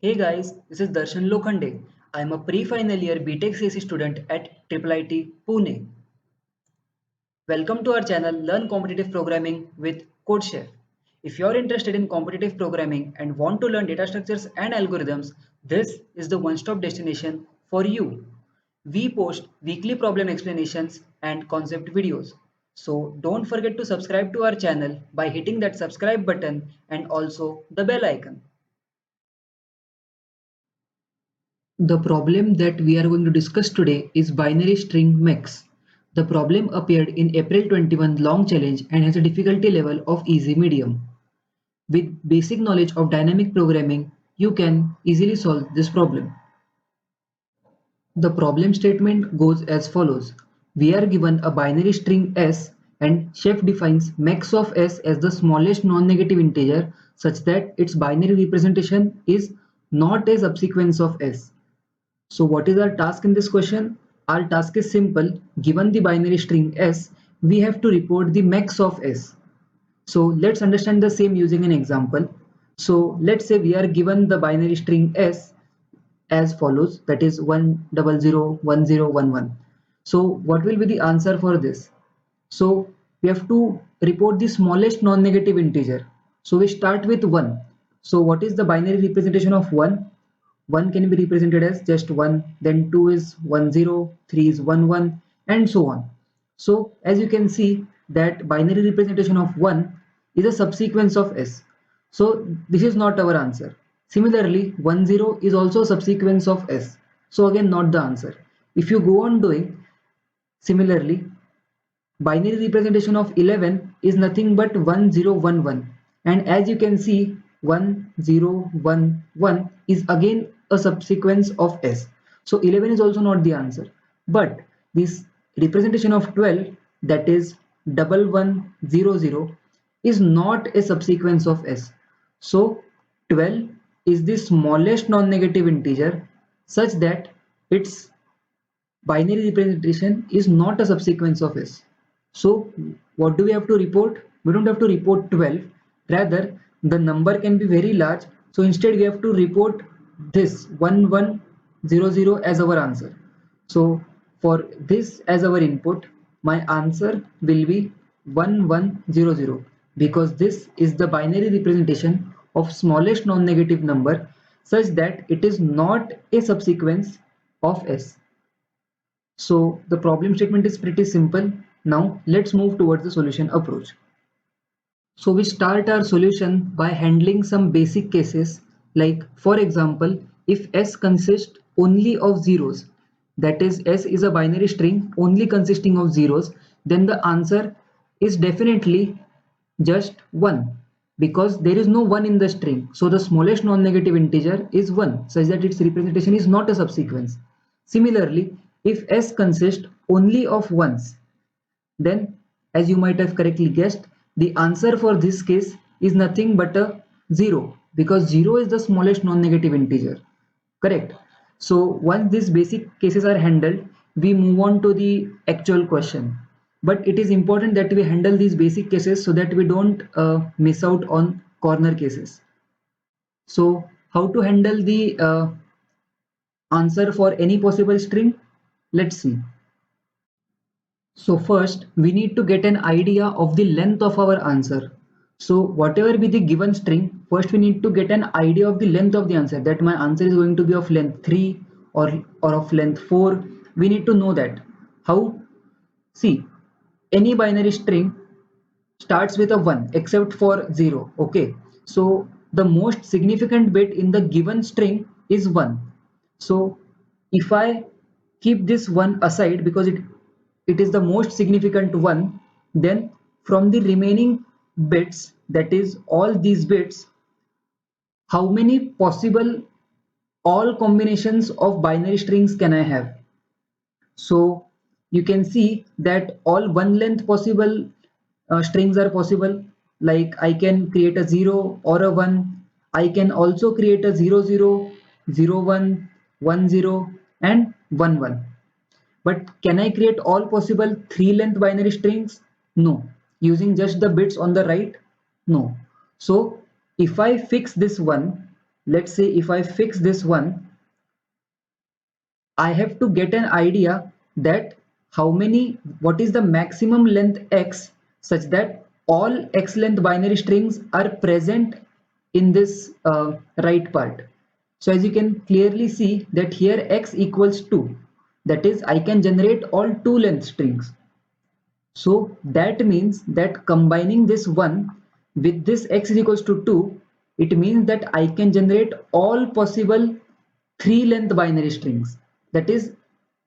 Hey guys, this is Darshan Lokhande. I am a pre-final year BTech CSE student at IIIT Pune. Welcome to our channel Learn Competitive Programming with CodeChef. If you are interested in competitive programming and want to learn data structures and algorithms, this is the one-stop destination for you. We post weekly problem explanations and concept videos. So don't forget to subscribe to our channel by hitting that subscribe button and also the bell icon. The problem that we are going to discuss today is binary string MEX. The problem appeared in April 21 long challenge and has a difficulty level of easy medium. With basic knowledge of dynamic programming, you can easily solve this problem. The problem statement goes as follows. We are given a binary string s and chef defines max of s as the smallest non-negative integer such that its binary representation is not a subsequence of s. So what is our task in this question? Our task is simple. Given the binary string s, we have to report the max of s. So let's understand the same using an example. So let's say we are given the binary string s as follows, that is 1001011. So what will be the answer for this? So we have to report the smallest non-negative integer. So we start with 1. So what is the binary representation of 1? 1 can be represented as just 1, then 2 is 10, 3 is 11, and so on. So as you can see that binary representation of 1 is a subsequence of s. So this is not our answer. Similarly, 10 is also a subsequence of s. So again not the answer. If you go on doing similarly, binary representation of 11 is nothing but 1011, and as you can see 1011 is again a subsequence of s. So 11 is also not the answer, but this representation of 12, that is 1100, is not a subsequence of s. So 12 is the smallest non-negative integer such that its binary representation is not a subsequence of s. So what do we have to report? We don't have to report 12, rather the number can be very large, so instead we have to report this 1100 as our answer. So for this as our input, my answer will be 1100 because this is the binary representation of smallest non-negative number such that it is not a subsequence of s. So the problem statement is pretty simple. Now let's move towards the solution approach. So we start our solution by handling some basic cases, like for example, if s consists only of zeros, that is s is a binary string only consisting of zeros, then the answer is definitely just 1 because there is no 1 in the string. So the smallest non-negative integer is 1 such that its representation is not a subsequence. Similarly, if s consists only of ones, then as you might have correctly guessed, the answer for this case is nothing but a 0 because 0 is the smallest non-negative integer. Correct. So once these basic cases are handled, we move on to the actual question. But it is important that we handle these basic cases so that we don't miss out on corner cases. So how to handle the answer for any possible string? Let's see. So first we need to get an idea of the length of our answer. So whatever be the given string, first we need to get an idea of the length of the answer, that my answer is going to be of length 3 or of length 4. We need to know that. How? See, any binary string starts with a 1 except for 0. Okay, so the most significant bit in the given string is 1. So if I keep this one aside because it is the most significant one, then from the remaining bits, that is all these bits, how many possible all combinations of binary strings can I have? So you can see that all one length possible strings are possible. Like I can create a 0 or a 1. I can also create a 00, 01, 10, and 11. But can I create all possible 3-length binary strings? No. Using just the bits on the right? No. So if I fix this one, let's say if I fix this one, I have to get an idea that what is the maximum length x such that all x length binary strings are present in this right part. So as you can clearly see that here x equals 2. That is, I can generate all 2 length strings. So that means that combining this 1 with this x is equals to 2, it means that I can generate all possible 3 length binary strings. That is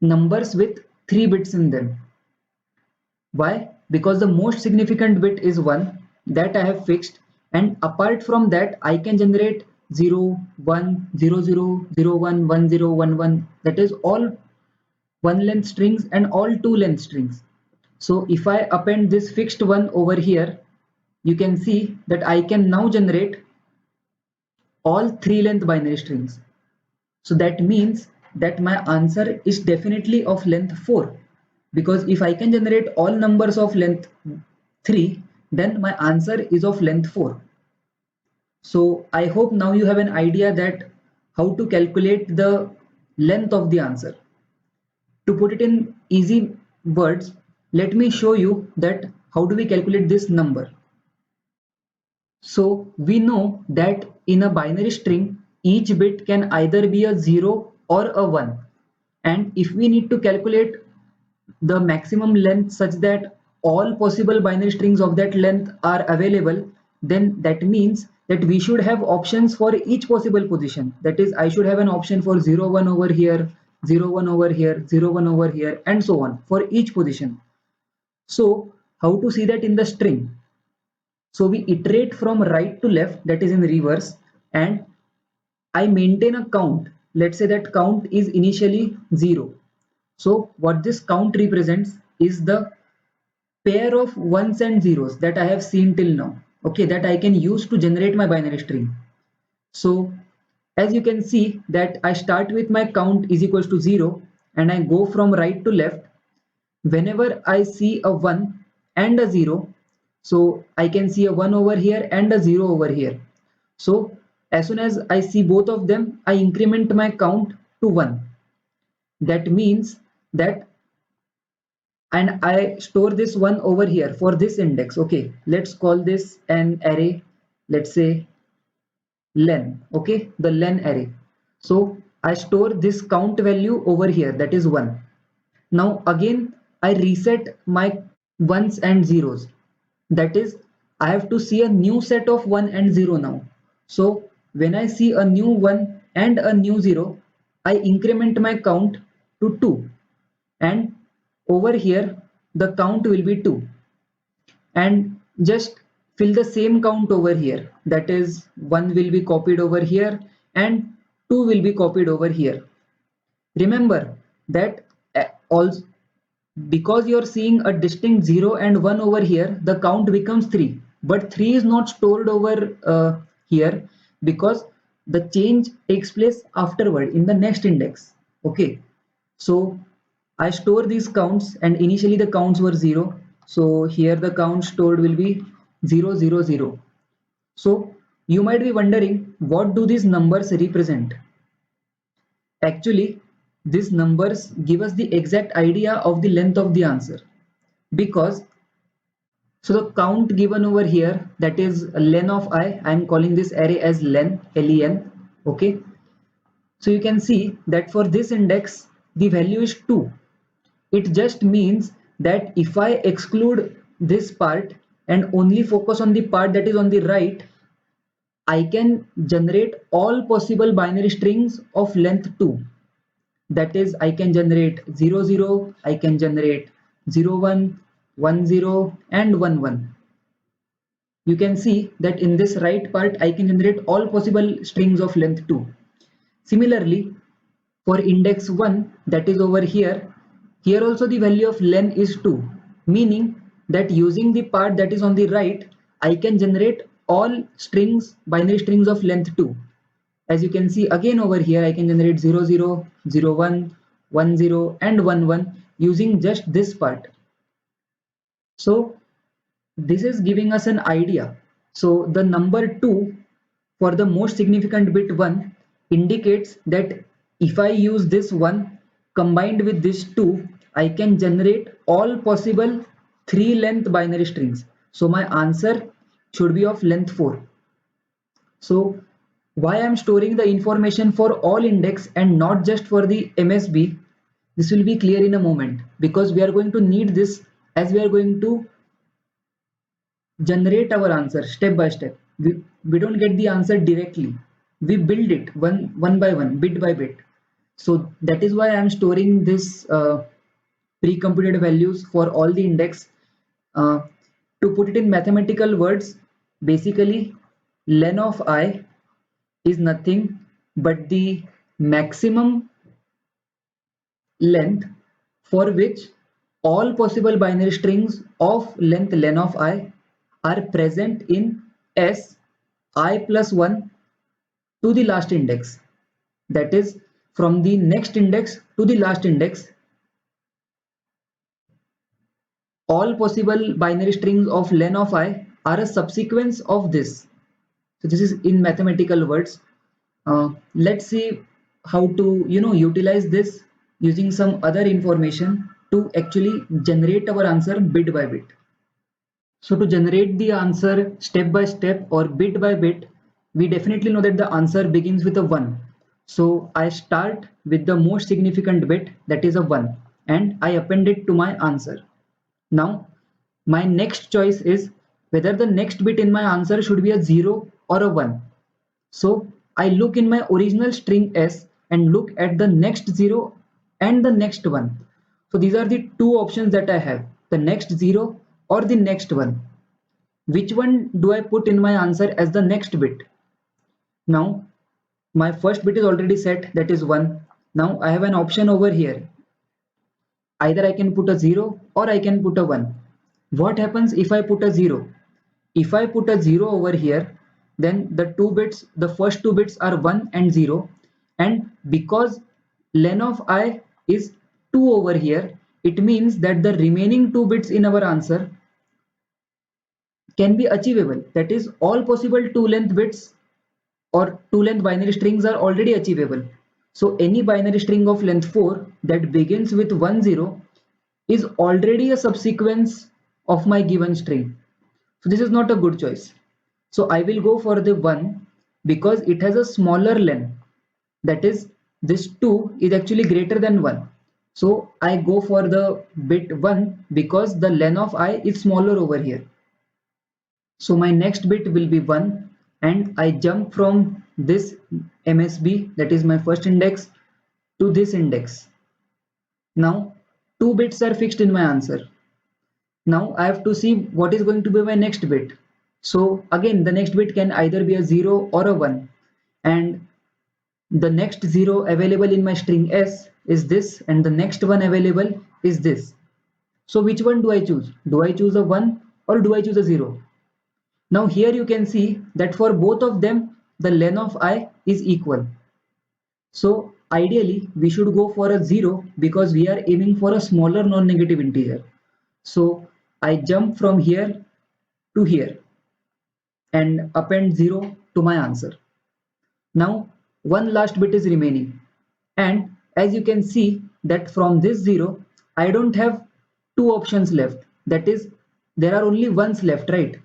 numbers with 3 bits in them. Why? Because the most significant bit is 1 that I have fixed, and apart from that I can generate 0, 1, 0, 0, 0, 1, 1, 0, 1, 1. That is all 1 length strings and all 2 length strings. So if I append this fixed one over here, you can see that I can now generate all 3 length binary strings. So that means that my answer is definitely of length 4, because if I can generate all numbers of length 3, then my answer is of length 4. So I hope now you have an idea that how to calculate the length of the answer. To put it in easy words, let me show you that how do we calculate this number. So we know that in a binary string, each bit can either be a 0 or a 1. And if we need to calculate the maximum length such that all possible binary strings of that length are available, then that means that we should have options for each possible position. That is, I should have an option for 0, 1 over here, 0, 1 over here, 0, 1 over here, and so on for each position. So how to see that in the string? So we iterate from right to left, that is in reverse, and I maintain a count. Let's say that count is initially 0. So what this count represents is the pair of ones and zeros that I have seen till now. Okay, that I can use to generate my binary string. So as you can see that I start with my count is equals to 0 and I go from right to left. Whenever I see a 1 and a 0, so I can see a 1 over here and a 0 over here. So as soon as I see both of them, I increment my count to 1. That means that, and I store this one over here for this index. Okay, let's call this an array, let's say len. Okay, the len array. So I store this count value over here, that is 1. Now again I reset my ones and zeros. That is, I have to see a new set of 1 and 0 now. So when I see a new 1 and a new 0, I increment my count to 2, and over here the count will be 2, and just fill the same count over here. That is, 1 will be copied over here and 2 will be copied over here. Remember that also, because you're seeing a distinct 0 and 1 over here, the count becomes 3, but 3 is not stored over here because the change takes place afterward in the next index. Okay, so I store these counts, and initially the counts were 0, so here the count stored will be 0, 0, 0. So you might be wondering, what do these numbers represent? Actually, these numbers give us the exact idea of the length of the answer, because so the count given over here, that is len of I am calling this array as len, len. Okay, so you can see that for this index the value is 2. It just means that if I exclude this part and only focus on the part that is on the right, I can generate all possible binary strings of length 2. That is, I can generate 0, 0, I can generate 0, 1, 1, 0, and 1, 1. You can see that in this right part, I can generate all possible strings of length 2. Similarly, for index 1, that is over here, here also the value of len is 2, meaning that using the part that is on the right, I can generate all strings, binary strings of length 2. As you can see again over here, I can generate 0, 0, 0, 1, 1, 0, and 1, 1 using just this part. So this is giving us an idea. So the number 2 for the most significant bit 1 indicates that if I use this 1 combined with this 2, I can generate all possible 3 length binary strings. So my answer should be of length 4. So why I'm storing the information for all index and not just for the MSB, this will be clear in a moment, because we are going to need this as we are going to generate our answer step by step. We don't get the answer directly. We build it one by one, bit by bit. So that is why I'm storing this pre-computed values for all the index. To put it in mathematical words, basically len of I is nothing but the maximum length for which all possible binary strings of length len of I are present in S I plus 1 to the last index. That is, from the next index to the last index, all possible binary strings of len of I are a subsequence of this. So this is in mathematical words. Let's see how to utilize this using some other information to actually generate our answer bit by bit. So to generate the answer step by step or bit by bit, we definitely know that the answer begins with a 1. So I start with the most significant bit, that is a 1, and I append it to my answer. Now my next choice is whether the next bit in my answer should be a 0 or a 1. So I look in my original string S and look at the next 0 and the next 1. So these are the two options that I have, the next 0 or the next 1. Which one do I put in my answer as the next bit? Now my first bit is already set, that is 1. Now I have an option over here. Either I can put a 0 or I can put a 1. What happens if I put a 0? If I put a 0 over here, then the first two bits are 1 and 0, and because len of I is 2 over here, it means that the remaining 2 bits in our answer can be achievable. That is, all possible 2 length bits or 2 length binary strings are already achievable. So any binary string of length 4 that begins with 1 0 is already a subsequence of my given string. So this is not a good choice. So I will go for the 1 because it has a smaller len. That is, this 2 is actually greater than 1. So I go for the bit 1 because the len of I is smaller over here. So my next bit will be 1 and I jump from this MSB, that is my first index, to this index. Now 2 bits are fixed in my answer. Now I have to see what is going to be my next bit. So again, the next bit can either be a 0 or a 1, and the next 0 available in my string S is this, and the next one available is this. So which one do I choose? Do I choose a 1 or do I choose a 0? Now here you can see that for both of them the len of I is equal. So ideally we should go for a 0 because we are aiming for a smaller non-negative integer. So I jump from here to here and append 0 to my answer. Now one last bit is remaining, and as you can see that from this 0 I don't have two options left, that is, there are only ones left, right?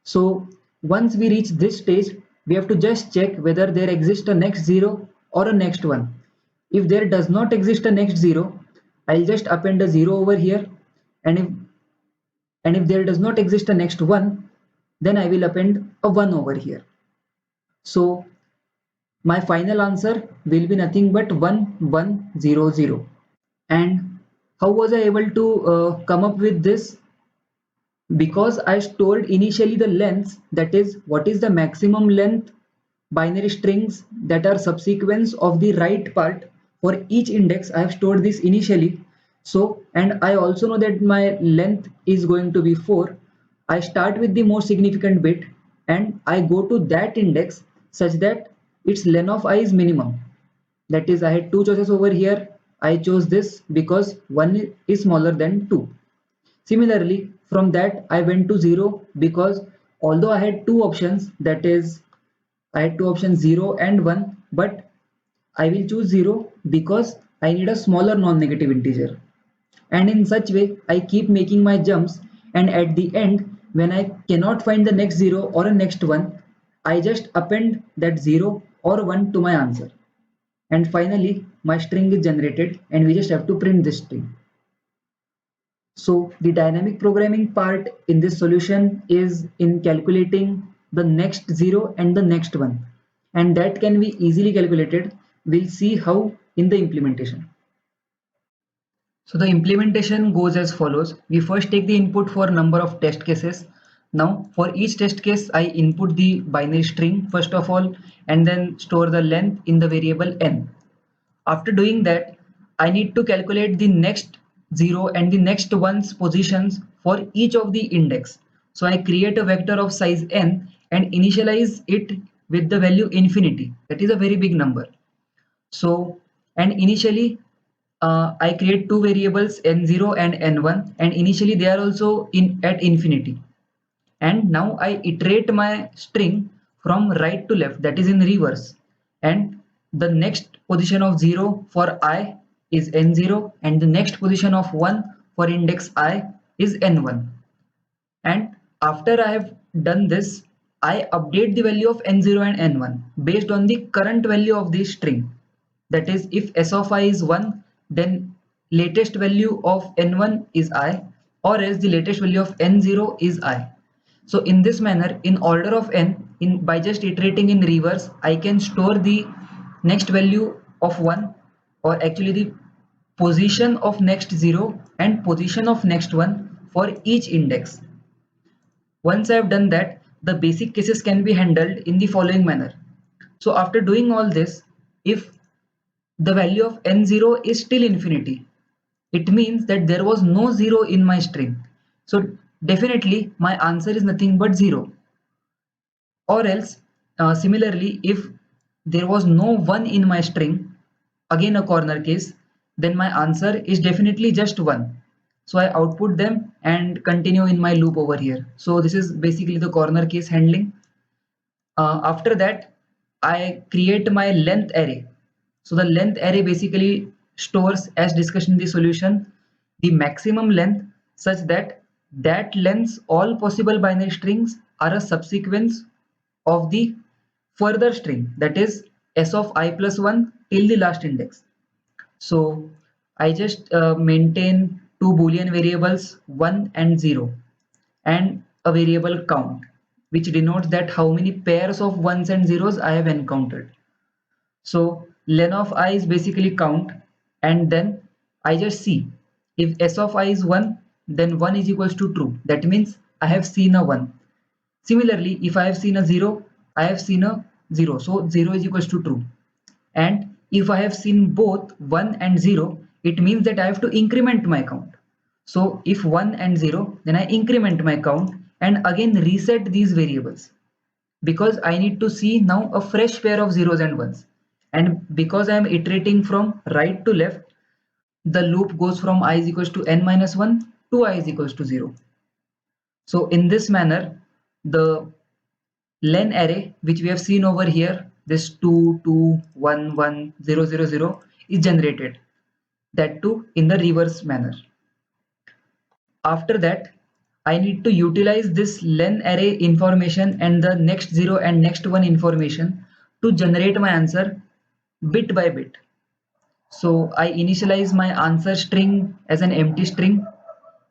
So once we reach this stage, we have to just check whether there exists a next 0 or a next one. If there does not exist a next 0, I'll just append a 0 over here, and if there does not exist a next 1, then I will append a 1 over here. So my final answer will be nothing but 1100. And how was I able to come up with this? Because I stored initially the lengths, that is, what is the maximum length binary strings that are subsequence of the right part for each index. I have stored this initially. So, and I also know that my length is going to be 4. I start with the most significant bit and I go to that index such that its len of I is minimum. That is, I had two choices over here. I chose this because 1 is smaller than 2. Similarly, from that I went to 0 because although I had two options, that is, I had two options 0 and 1, but I will choose 0 because I need a smaller non-negative integer. And in such way, I keep making my jumps, and at the end, when I cannot find the next 0 or a next one, I just append that 0 or 1 to my answer. And finally, my string is generated and we just have to print this string. So the dynamic programming part in this solution is in calculating the next 0 and the next one. And that can be easily calculated. We'll see how in the implementation. So the implementation goes as follows. We first take the input for number of test cases. Now for each test case, I input the binary string first of all, and then store the length in the variable n. After doing that, I need to calculate the next 0 and the next one's positions for each of the index. So I create a vector of size n and initialize it with the value infinity. That is a very big number. So, and initially I create two variables n0 and n1, and initially they are also in at infinity. And now I iterate my string from right to left, that is in reverse, and the next position of 0 for I is n0 and the next position of 1 for index I is n1. And after I have done this, I update the value of n0 and n1 based on the current value of the string. That is, if s of I is 1, then latest value of n1 is I, or else the latest value of n0 is I. So in this manner, in order of n, by just iterating in reverse, I can store the next value of 1, or actually the position of next 0 and position of next 1 for each index. Once I have done that, the basic cases can be handled in the following manner. So after doing all this, if the value of n0 is still infinity, it means that there was no 0 in my string. So definitely my answer is nothing but 0. Or else, similarly, if there was no 1 in my string, again a corner case, then my answer is definitely just 1. So I output them and continue in my loop over here. So this is basically the corner case handling. After that, I create my length array. So the length array basically stores, as discussed in the solution, the maximum length such that lengths all possible binary strings are a subsequence of the further string, that is s of I plus 1 till the last index. So I just maintain two boolean variables 1 and 0 and a variable count, which denotes that how many pairs of ones and zeros I have encountered. So len of I is basically count, and then I just see if s of I is 1, then 1 is equals to true. That means I have seen a 1. Similarly, if I have seen a 0, I have seen a 0. So 0 is equals to true. And if I have seen both 1 and 0, it means that I have to increment my count. So if 1 and 0, then I increment my count and again reset these variables, because I need to see now a fresh pair of zeros and ones. And because I am iterating from right to left, the loop goes from I is equals to n minus 1 to I is equals to 0. So in this manner, the len array, which we have seen over here, this 2, 2, 1, 1, 0, 0, 0 is generated, that too in the reverse manner. After that, I need to utilize this len array information and the next 0 and next 1 information to generate my answer bit by bit. So I initialize my answer string as an empty string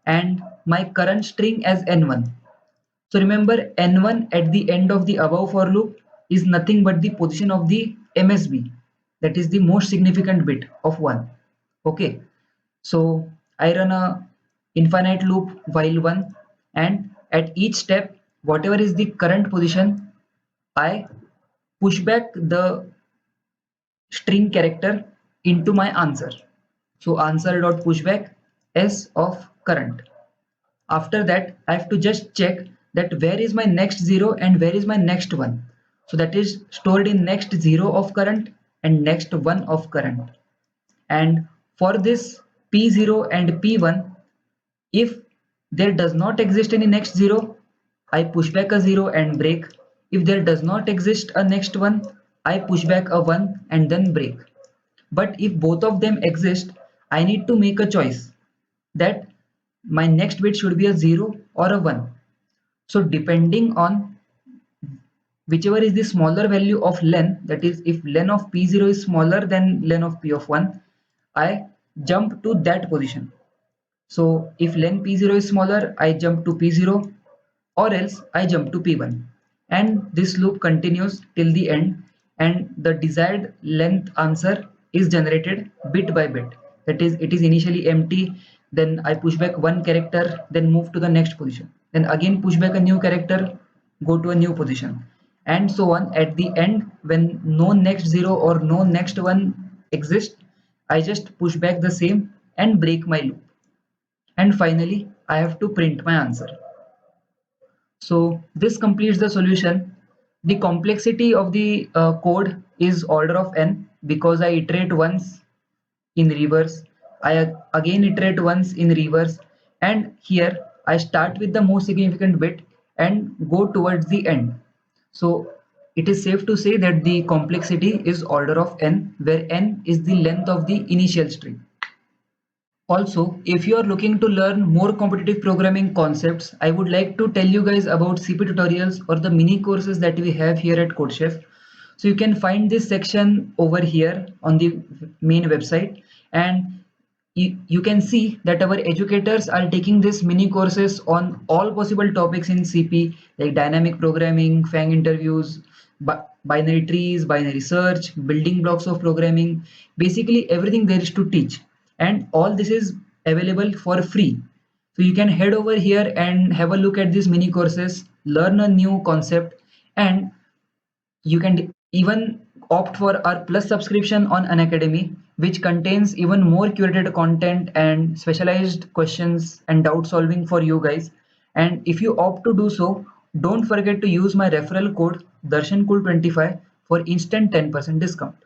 and my current string as n1. So remember, n1 at the end of the above for loop is nothing but the position of the MSB, that is the most significant bit of 1. Okay, so I run a infinite loop while 1, and at each step, whatever is the current position, I push back the string character into my answer. So answer dot pushback s of current. After that, I have to just check that where is my next 0 and where is my next 1. So that is stored in next 0 of current and next 1 of current. And for this P0 and P1, if there does not exist any next 0, I push back a 0 and break. If there does not exist a next one, I push back a 1 and then break. But if both of them exist, I need to make a choice that my next bit should be a 0 or a 1. So depending on whichever is the smaller value of len, that is if len of p0 is smaller than len of p of 1, I jump to that position. So if len p0 is smaller, I jump to p0, or else I jump to p1. And this loop continues till the end, and the desired length answer is generated bit by bit. That is, it is initially empty, then I push back one character, then move to the next position. Then again push back a new character, go to a new position, and so on. At the end, when no next 0 or no next 1 exists, I just push back the same and break my loop. And finally, I have to print my answer. So this completes the solution. The complexity of the code is order of n because I iterate once in reverse. I again iterate once in reverse, and here I start with the most significant bit and go towards the end. So it is safe to say that the complexity is order of n, where n is the length of the initial string. Also, if you are looking to learn more competitive programming concepts, I would like to tell you guys about CP tutorials or the mini courses that we have here at CodeChef. So you can find this section over here on the main website, and you can see that our educators are taking these mini courses on all possible topics in CP like dynamic programming, FANG interviews, binary trees, binary search, building blocks of programming, basically everything there is to teach. And all this is available for free. So you can head over here and have a look at these mini courses, learn a new concept, and you can even opt for our plus subscription on Unacademy, which contains even more curated content and specialized questions and doubt solving for you guys. And if you opt to do so, don't forget to use my referral code DarshanCool25 for instant 10% discount.